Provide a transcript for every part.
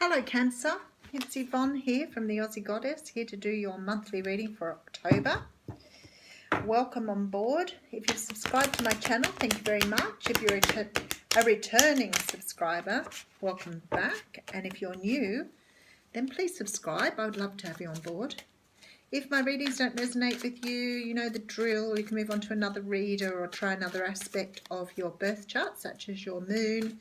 Hello Cancer, it's Yvonne here from the Aussie Goddess, here to do your monthly reading for October. Welcome on board. If you've subscribed to my channel, thank you very much. If you're a returning subscriber, welcome back. And if you're new, then please subscribe. I would love to have you on board. If my readings don't resonate with you, you know the drill. You can move on to another reader or try another aspect of your birth chart, such as your moon,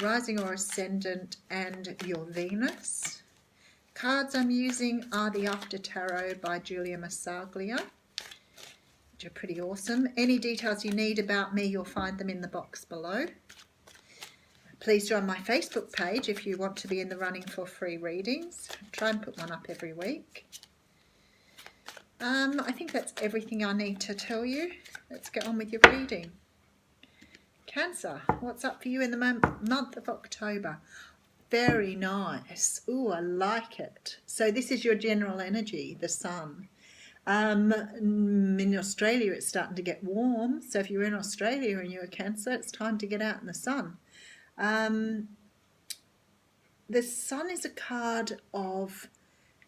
rising or ascendant, and your Venus. Cards I'm using are the After Tarot by Julia Massaglia, which are pretty awesome. Any details you need about me, you'll find them in the box below. Please join my Facebook page if you want to be in the running for free readings. I try and put one up every week. I think that's everything I need to tell you. Let's get on with your reading. Cancer, what's up for you in the month of October? Very nice. Ooh, I like it. So this is your general energy, the sun. In Australia, it's starting to get warm. So if you're in Australia and you're a Cancer, it's time to get out in the sun. The sun is a card of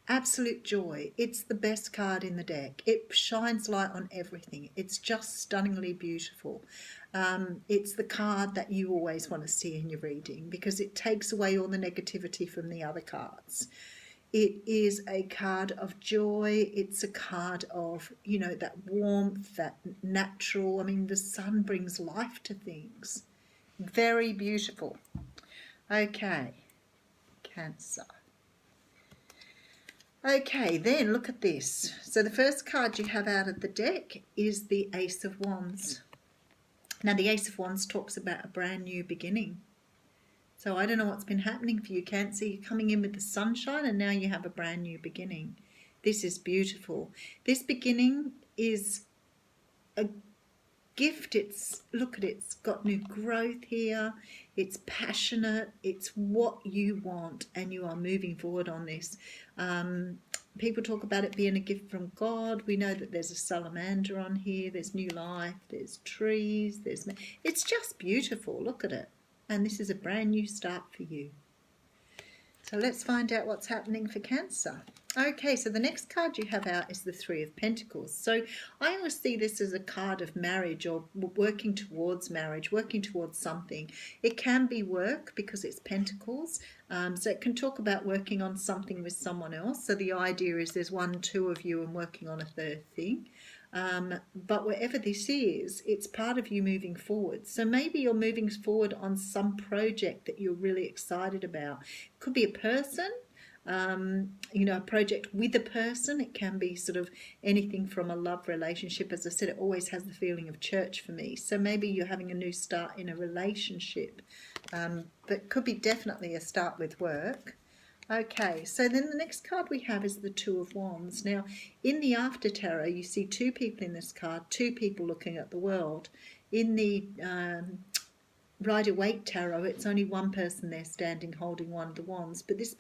absolute joy. It's the best card in the deck. It shines light on everything. It's just stunningly beautiful. It's the card that you always want to see in your reading because it takes away all the negativity from the other cards. It is a card of joy. It's a card of, you know, that warmth, that natural. I mean, the sun brings life to things. Very beautiful. Okay, Cancer. Okay, then look at this. So the first card you have out of the deck is the Ace of Wands. Now the Ace of Wands talks about a brand new beginning. So I don't know what's been happening for you, Cancer. You're coming in with the sunshine and now you have a brand new beginning. This is beautiful. This beginning is a gift. Look at it, it's got new growth here. It's passionate. It's what you want and you are moving forward on this. People talk about it being a gift from God. We know that there's a salamander on here. There's new life. There's trees. It's just beautiful. Look at it. And this is a brand new start for you. So let's find out what's happening for Cancer. Okay, so the next card you have out is the Three of Pentacles. So I always see this as a card of marriage or working towards marriage, working towards something. It can be work because it's Pentacles. So it can talk about working on something with someone else. So the idea is there's one, two of you and working on a third thing. But wherever this is, it's part of you moving forward. So maybe you're moving forward on some project that you're really excited about. It could be a person. You know, a project with a person. It can be sort of anything from a love relationship. As I said, it always has the feeling of church for me. So maybe you're having a new start in a relationship, but could be definitely a start with work. Okay, so then the next card we have is the Two of Wands. Now, in the After Tarot, you see two people in this card, two people looking at the world. In the Rider-Waite Tarot, it's only one person there standing holding one of the wands, but this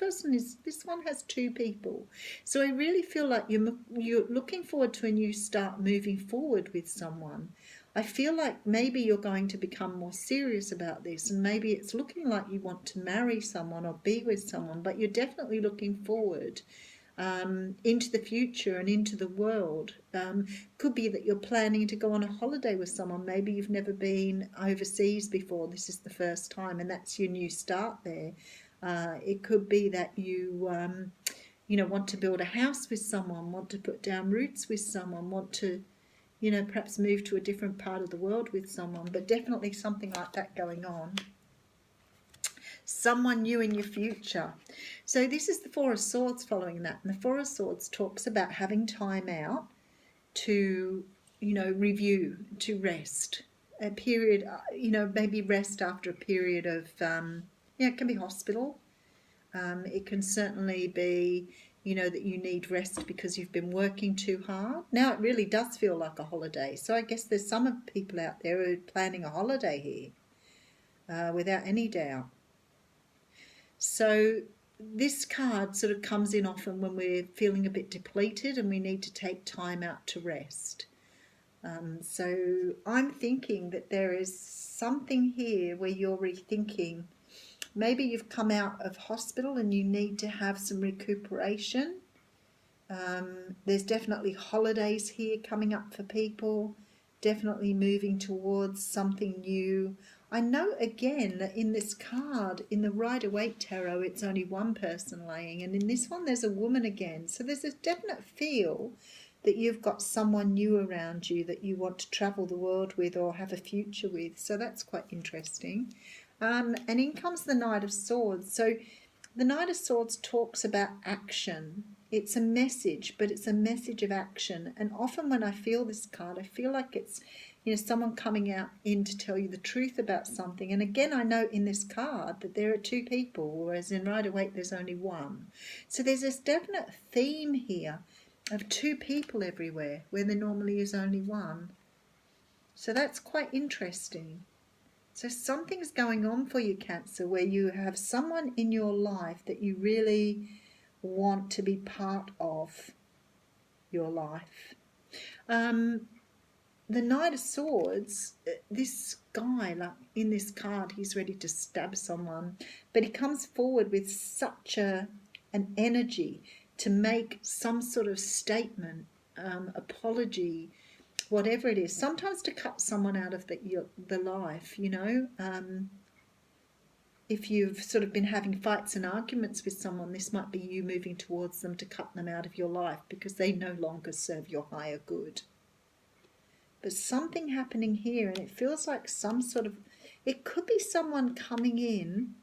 one has two people. So I really feel like you're looking forward to a new start, moving forward with someone. I feel like maybe you're going to become more serious about this, and maybe it's looking like you want to marry someone or be with someone, but you're definitely looking forward into the future and into the world. Could be that you're planning to go on a holiday with someone. Maybe you've never been overseas before. This is the first time, and that's your new start there. It could be that you want to build a house with someone, want to put down roots with someone, want to, perhaps move to a different part of the world with someone, but definitely something like that going on. Someone new in your future. So this is the Four of Swords following that. And the Four of Swords talks about having time out to, review, to rest. A period, maybe rest after a period of, it can be hospital. It can certainly be, that you need rest because you've been working too hard. Now it really does feel like a holiday. So I guess there's some people out there who are planning a holiday here, without any doubt. So this card sort of comes in often when we're feeling a bit depleted and we need to take time out to rest. So I'm thinking that there is something here where you're rethinking Maybe you've come out of hospital and you need to have some recuperation. There's definitely holidays here coming up for people, definitely moving towards something new. I know again that in this card, in the Rider-Waite Tarot, it's only one person laying, and in this one there's a woman again. So there's a definite feel that you've got someone new around you that you want to travel the world with or have a future with. So that's quite interesting. And in comes the Knight of Swords. So the Knight of Swords talks about action. It's a message, but it's a message of action. And often when I feel this card, I feel like it's, someone coming out in to tell you the truth about something. And again, I know in this card that there are two people, whereas in Rider-Waite there's only one. So there's this definite theme here of two people everywhere where there normally is only one. So that's quite interesting. So something's going on for you, Cancer, where you have someone in your life that you really want to be part of your life. The Knight of Swords, this guy, like in this card, he's ready to stab someone, but he comes forward with such an energy to make some sort of statement, apology, whatever it is, sometimes to cut someone out of the life, if you've sort of been having fights and arguments with someone, this might be you moving towards them to cut them out of your life because they no longer serve your higher good. But something happening here, and it feels like some sort of, it could be someone coming in,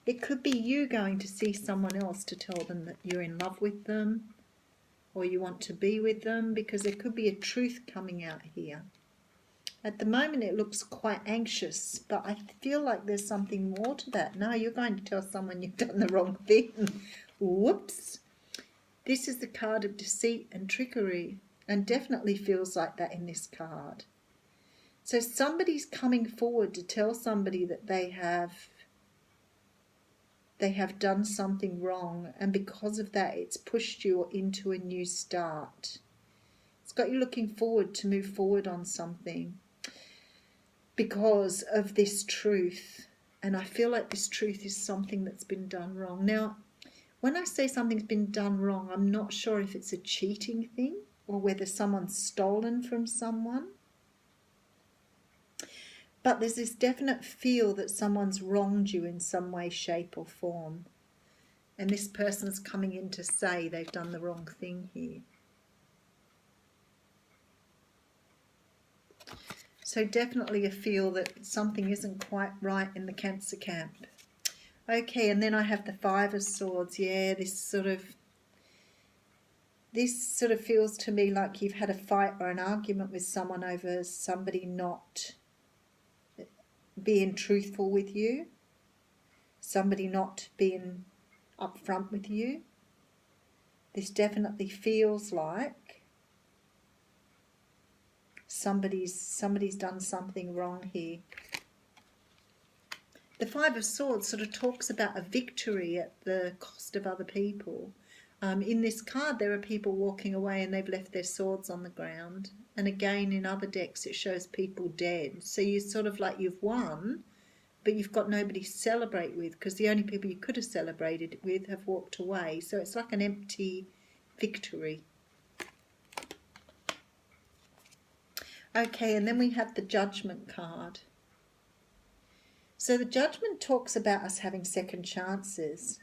it could be you going to see someone else to tell them that you're in love with them or you want to be with them, because there could be a truth coming out here. At the moment it looks quite anxious, but I feel like there's something more to that. No, you're going to tell someone you've done the wrong thing. Whoops. This is the card of deceit and trickery, and definitely feels like that in this card. So somebody's coming forward to tell somebody that they have done something wrong, and because of that it's pushed you into a new start. It's got you looking forward to move forward on something because of this truth. And I feel like this truth is something that's been done wrong. Now, when I say something's been done wrong, I'm not sure if it's a cheating thing or whether someone's stolen from someone. But there's this definite feel that someone's wronged you in some way, shape or form. And this person's coming in to say they've done the wrong thing here. So definitely a feel that something isn't quite right in the Cancer camp. Okay, and then I have the Five of Swords. Yeah, this sort of feels to me like you've had a fight or an argument with someone over somebody not being truthful with you, somebody not being upfront with you. This definitely feels like somebody's done something wrong here. The Five of Swords sort of talks about a victory at the cost of other people. In this card there are people walking away and they've left their swords on the ground. And again in other decks it shows people dead. So you're sort of like you've won, but you've got nobody to celebrate with because the only people you could have celebrated with have walked away. So it's like an empty victory. Okay, and then we have the Judgment card. So the Judgment talks about us having second chances.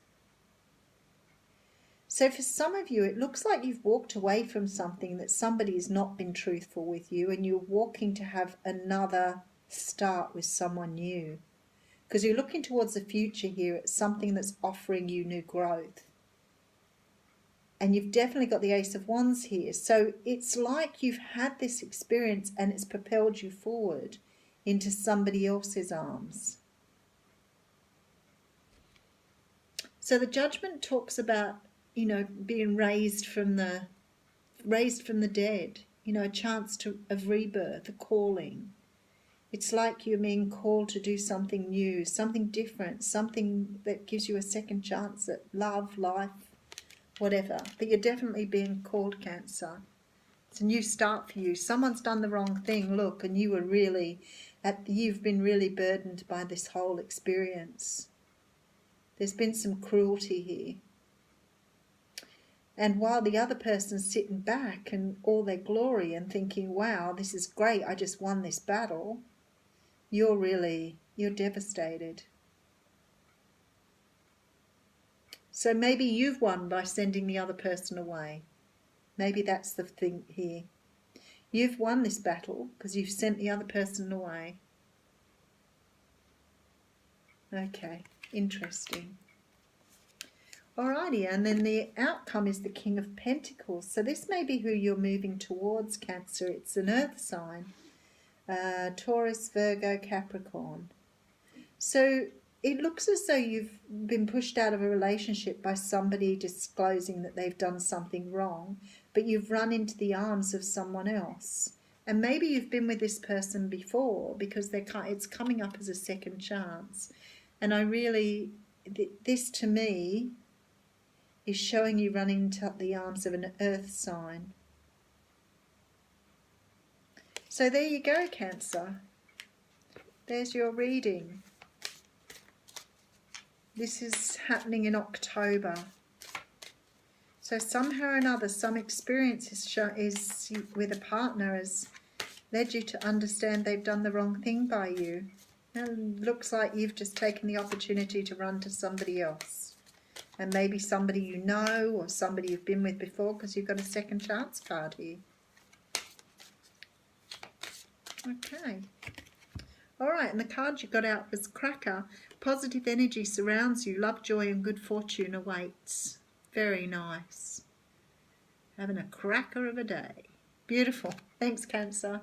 So for some of you, it looks like you've walked away from something that somebody has not been truthful with you, and you're walking to have another start with someone new. Because you're looking towards the future here at something that's offering you new growth. And you've definitely got the Ace of Wands here. So it's like you've had this experience and it's propelled you forward into somebody else's arms. So the Judgment talks about, being raised from the dead, a chance of rebirth, a calling. It's like you're being called to do something new, something different, something that gives you a second chance at love, life, whatever. But you're definitely being called, Cancer. It's a new start for you. Someone's done the wrong thing, look, and you've been really burdened by this whole experience. There's been some cruelty here. And while the other person's sitting back in all their glory and thinking, wow, this is great, I just won this battle, you're devastated. So maybe you've won by sending the other person away. Maybe that's the thing here. You've won this battle because you've sent the other person away. Okay, interesting. Alrighty, and then the outcome is the King of Pentacles. So this may be who you're moving towards, Cancer. It's an earth sign. Taurus, Virgo, Capricorn. So it looks as though you've been pushed out of a relationship by somebody disclosing that they've done something wrong, but you've run into the arms of someone else. And maybe you've been with this person before because it's coming up as a second chance. And this to me is showing you running into the arms of an earth sign. So there you go, Cancer. There's your reading. This is happening in October. So somehow or another, some experience is with a partner has led you to understand they've done the wrong thing by you. And it looks like you've just taken the opportunity to run to somebody else. And maybe somebody you know or somebody you've been with before, because you've got a second chance card here. Okay. All right, and the card you got out was Cracker. Positive energy surrounds you. Love, joy, and good fortune awaits. Very nice. Having a cracker of a day. Beautiful. Thanks, Cancer.